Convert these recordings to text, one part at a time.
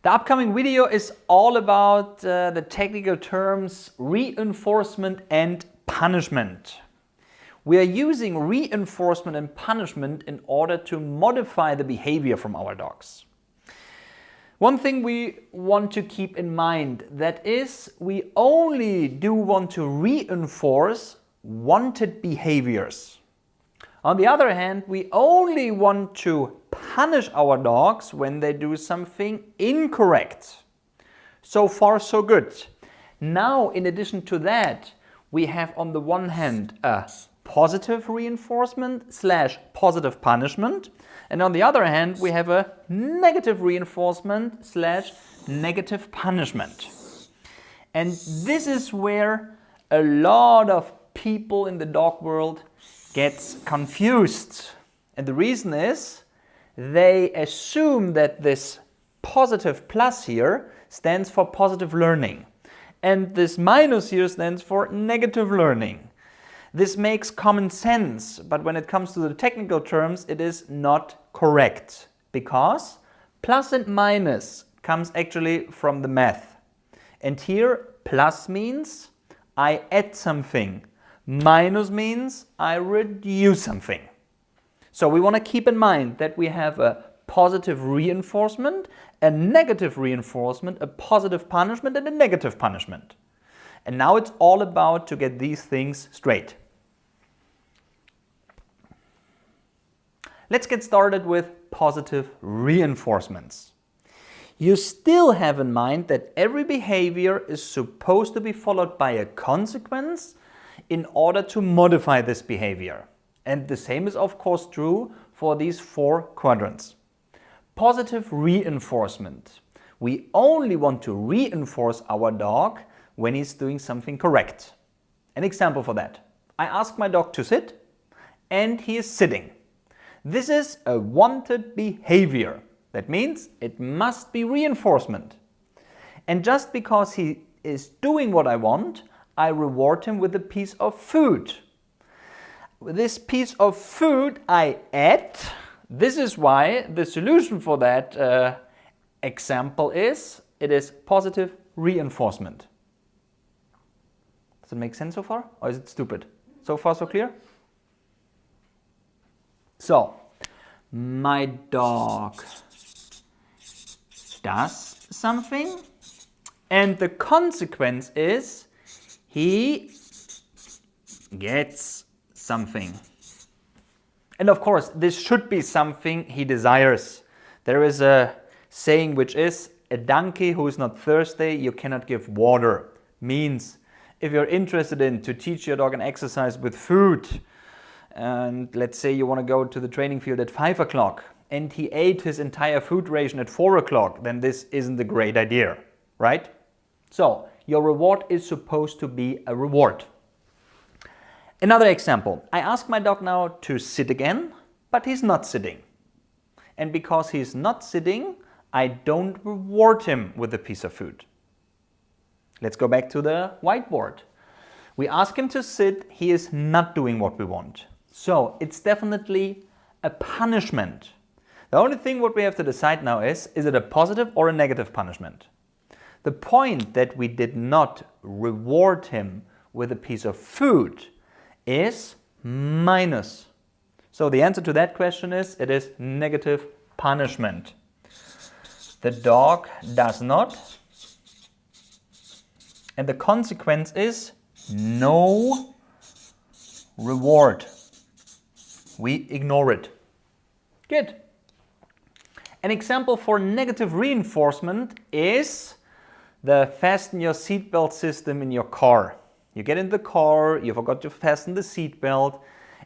The upcoming video is all about the technical terms reinforcement and punishment. We are using reinforcement and punishment in order to modify the behavior from our dogs. One thing we want to keep in mind, that is, we only do want to reinforce wanted behaviors. On the other hand, we only want to punish our dogs when they do something incorrect. So far, so good. Now, in addition to that, we have on the one hand a positive reinforcement / positive punishment, and on the other hand, we have a negative reinforcement / negative punishment. And this is where a lot of people in the dog world gets confused. And the reason is they assume that this positive plus here stands for positive learning and this minus here stands for negative learning. This makes common sense, but when it comes to the technical terms, it is not correct because plus and minus comes actually from the math. And here plus means I add something. Minus means I reduce something. So we want to keep in mind that we have a positive reinforcement, a negative reinforcement, a positive punishment, and a negative punishment. And now it's all about to get these things straight. Let's get started with positive reinforcements. You still have in mind that every behavior is supposed to be followed by a consequence in order to modify this behavior. And the same is of course true for these 4 quadrants. Positive reinforcement. We only want to reinforce our dog when he's doing something correct. An example for that. I ask my dog to sit and he is sitting. This is a wanted behavior. That means it must be reinforcement. And just because he is doing what I want, I reward him with a piece of food. With this piece of food I add. This is why the solution for that example is, it is positive reinforcement. Does it make sense so far? Or is it stupid? So far so clear? So, my dog does something and the consequence is he gets something. And of course, this should be something he desires. There is a saying which is, a donkey who is not thirsty, you cannot give water. Means, if you're interested in to teach your dog an exercise with food, and let's say you want to go to the training field at 5 o'clock, and he ate his entire food ration at 4 o'clock, then this isn't a great idea, right? So, your reward is supposed to be a reward. Another example, I ask my dog now to sit again, but he's not sitting. And because he's not sitting, I don't reward him with a piece of food. Let's go back to the whiteboard. We ask him to sit, he is not doing what we want. So it's definitely a punishment. The only thing what we have to decide now is it a positive or a negative punishment? The point that we did not reward him with a piece of food is minus. So the answer to that question is, it is negative punishment. The dog does not, and the consequence is no reward. We ignore it. Good. An example for negative reinforcement is the fasten your seatbelt system in your car. You get in the car, you forgot to fasten the seatbelt,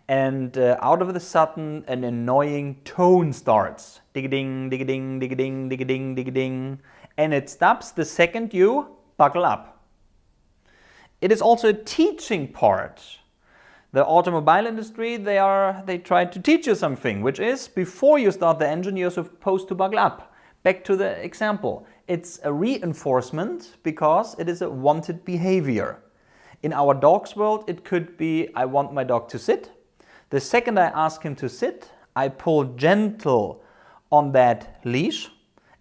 and out of the sudden an annoying tone starts. Dig-a-ding, dig-a-ding, dig-a-ding, dig-a-ding, dig-a-ding. And it stops the second you buckle up. It is also a teaching part. The automobile industry, they try to teach you something, which is before you start the engine, you're supposed to buckle up. Back to the example. It's a reinforcement because it is a wanted behavior. In our dog's world, it could be, I want my dog to sit. The second I ask him to sit, I pull gentle on that leash.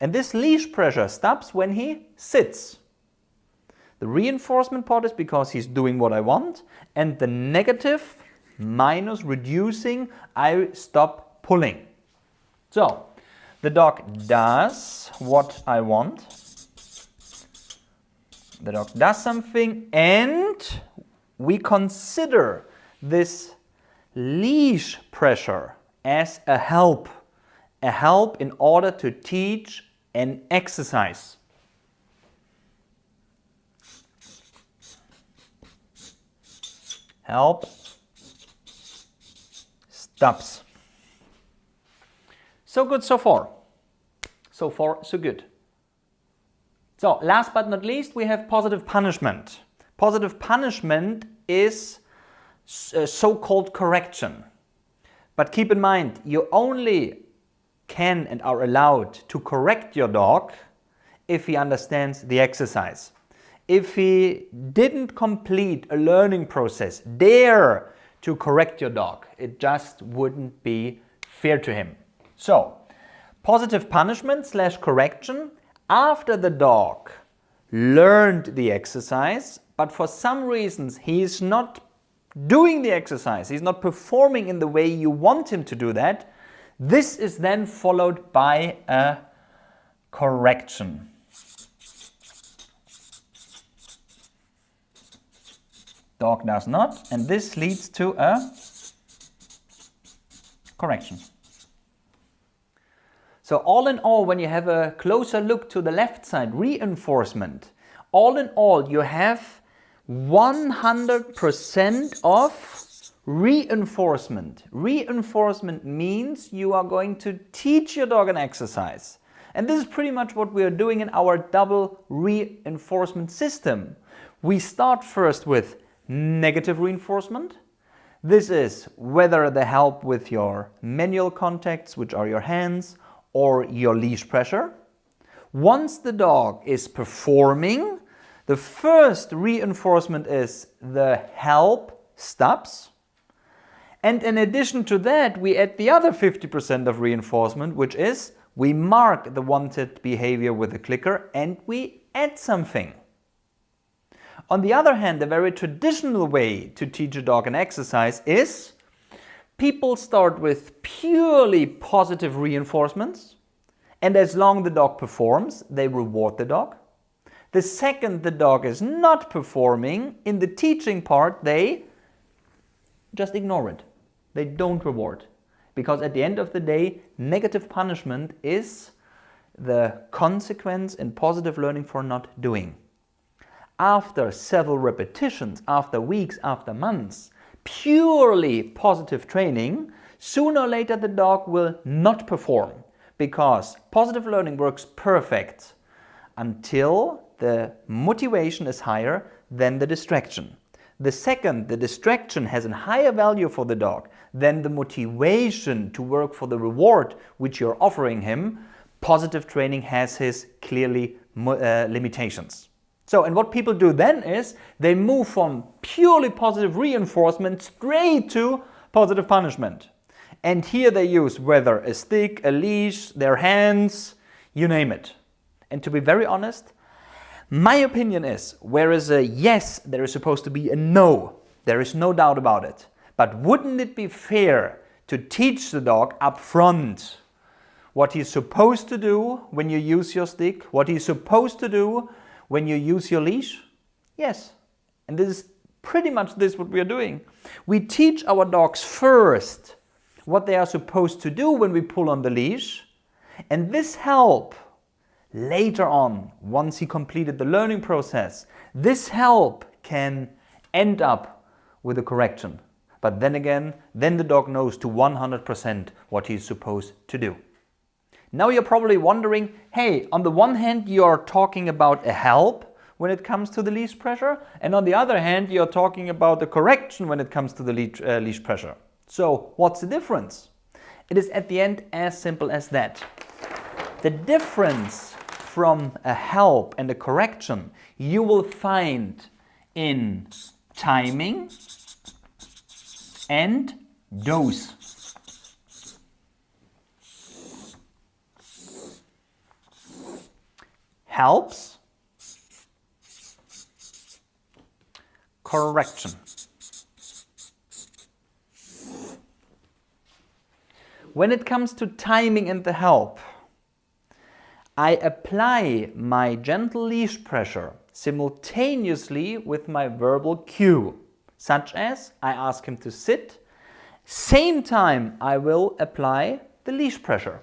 And this leash pressure stops when he sits. The reinforcement part is because he's doing what I want, and the negative minus reducing, I stop pulling. So, the dog does what I want. The dog does something, and we consider this leash pressure as a help in order to teach an exercise. Help, stops. So good so far. So far, so good. So last but not least, we have positive punishment. Positive punishment is so-called correction. But keep in mind, you only can and are allowed to correct your dog if he understands the exercise. If he didn't complete a learning process, dare to correct your dog. It just wouldn't be fair to him. So, positive punishment / correction after the dog learned the exercise, but for some reasons he's not doing the exercise, he's not performing in the way you want him to do that. This is then followed by a correction. Dog does not, and this leads to a correction. So all in all, when you have a closer look to the left side, reinforcement, all in all you have 100% of reinforcement. Reinforcement means you are going to teach your dog an exercise. And this is pretty much what we are doing in our double reinforcement system. We start first with negative reinforcement. This is whether the help with your manual contacts, which are your hands, or your leash pressure. Once the dog is performing, the first reinforcement is the help stops. And in addition to that, we add the other 50% of reinforcement, which is we mark the wanted behavior with a clicker and we add something. On the other hand, the very traditional way to teach a dog an exercise is people start with purely positive reinforcements, and as long as the dog performs, they reward the dog. The second the dog is not performing, in the teaching part, they just ignore it. They don't reward. Because at the end of the day, negative punishment is the consequence in positive learning for not doing. After several repetitions, after weeks, after months, purely positive training, sooner or later the dog will not perform, because positive learning works perfect until the motivation is higher than the distraction. The second the distraction has a higher value for the dog than the motivation to work for the reward which you're offering him, positive training has his clearly limitations. So, and what people do then is they move from purely positive reinforcement straight to positive punishment. And here they use whether a stick, a leash, their hands, you name it. And to be very honest, my opinion is, whereas a yes, there is supposed to be a no. There is no doubt about it. But wouldn't it be fair to teach the dog up front what he's supposed to do when you use your stick, what he's supposed to do when you use your leash? Yes. And this is pretty much this what we are doing. We teach our dogs first what they are supposed to do when we pull on the leash, and this help later on, once he completed the learning process, this help can end up with a correction. But then again, then the dog knows to 100% what he's supposed to do. Now you're probably wondering, hey, on the one hand you're talking about a help when it comes to the leash pressure, and on the other hand you're talking about a correction when it comes to the leash pressure. So what's the difference? It is at the end as simple as that. The difference from a help and a correction you will find in timing and dose. helps, correction. When it comes to timing and the help, I apply my gentle leash pressure simultaneously with my verbal cue, such as I ask him to sit, same time I will apply the leash pressure.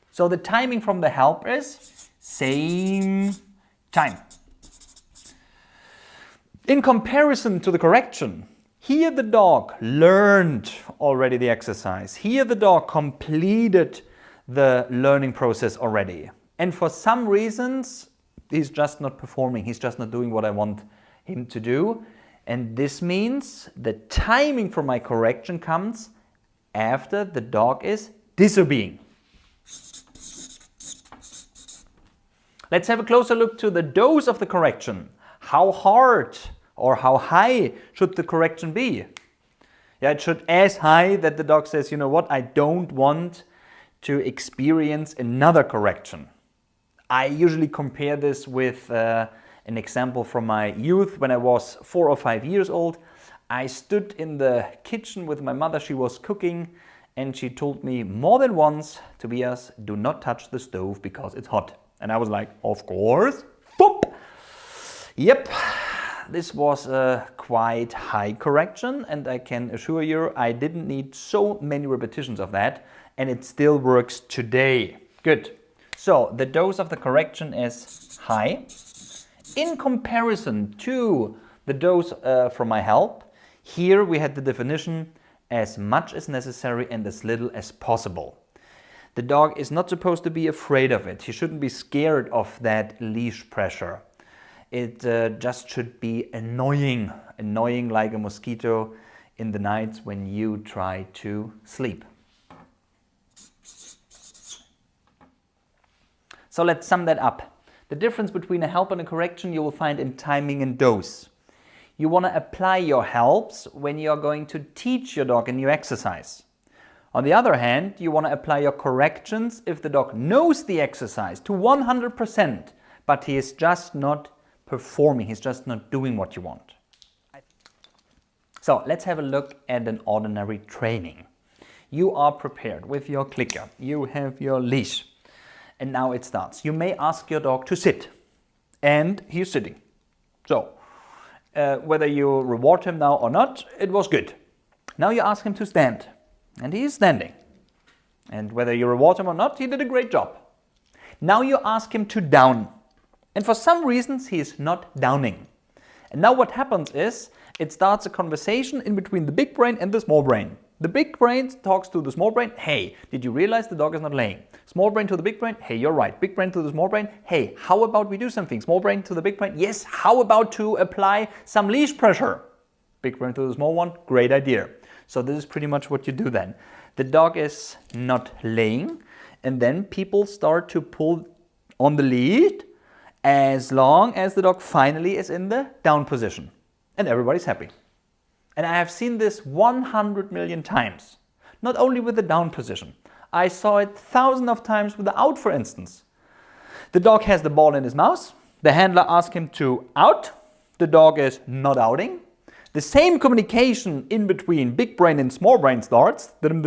So the timing from the help is same time. In comparison to the correction, here the dog learned already the exercise. Here the dog completed the learning process already. And for some reasons, he's just not performing. He's just not doing what I want him to do. And this means the timing for my correction comes after the dog is disobeying. Let's have a closer look to the dose of the correction. How hard or how high should the correction be? Yeah, it should as high that the dog says, you know what, I don't want to experience another correction. I usually compare this with an example from my youth when I was 4 or 5 years old. I stood in the kitchen with my mother, she was cooking, and she told me more than once, Tobias, do not touch the stove because it's hot. And I was like, of course. Boop. Yep, this was a quite high correction, and I can assure you I didn't need so many repetitions of that, and it still works today. Good. So the dose of the correction is high. In comparison to the dose from my help, here we had the definition as much as necessary and as little as possible. The dog is not supposed to be afraid of it. He shouldn't be scared of that leash pressure. It just should be annoying like a mosquito in the nights when you try to sleep. So let's sum that up. The difference between a help and a correction you will find in timing and dose. You want to apply your helps when you're going to teach your dog a new exercise. On the other hand, you want to apply your corrections if the dog knows the exercise to 100%, but he is just not performing, he's just not doing what you want. So let's have a look at an ordinary training. You are prepared with your clicker, you have your leash, and now it starts. You may ask your dog to sit, and he's sitting. So, whether you reward him now or not, it was good. Now you ask him to stand, and he is standing. And whether you reward him or not, he did a great job. Now you ask him to down, and for some reasons he is not downing. And now what happens is, it starts a conversation in between the big brain and the small brain. The big brain talks to the small brain, hey, did you realize the dog is not laying? Small brain to the big brain, hey, you're right. Big brain to the small brain, hey, how about we do something? Small brain to the big brain, yes, how about to apply some leash pressure? Big brain to the small one, great idea. So this is pretty much what you do then. The dog is not laying, and then people start to pull on the lead as long as the dog finally is in the down position. And everybody's happy. And I have seen this 100 million times. Not only with the down position. I saw it thousands of times with the out, for instance. The dog has the ball in his mouth. The handler asks him to out. The dog is not outing. The same communication in between big brain and small brain starts. And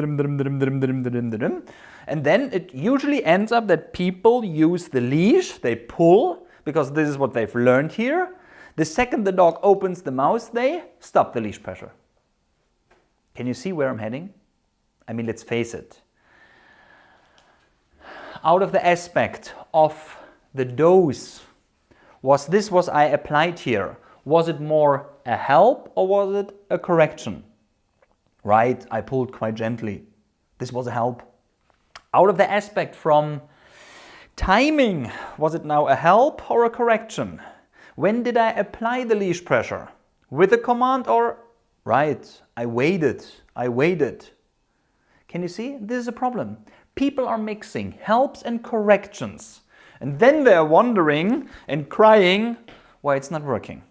then it usually ends up that people use the leash. They pull, because this is what they've learned here. The second the dog opens the mouth, they stop the leash pressure. Can you see where I'm heading? I mean, let's face it. Out of the aspect of the dose, was I applied here? Was it more a help or was it a correction? Right, I pulled quite gently. This was a help. Out of the aspect from timing, was it now a help or a correction? When did I apply the leash pressure? With a command or? Right, I waited. Can you see? This is a problem. People are mixing helps and corrections. And then they're wondering and crying why it's not working.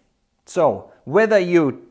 So, whether you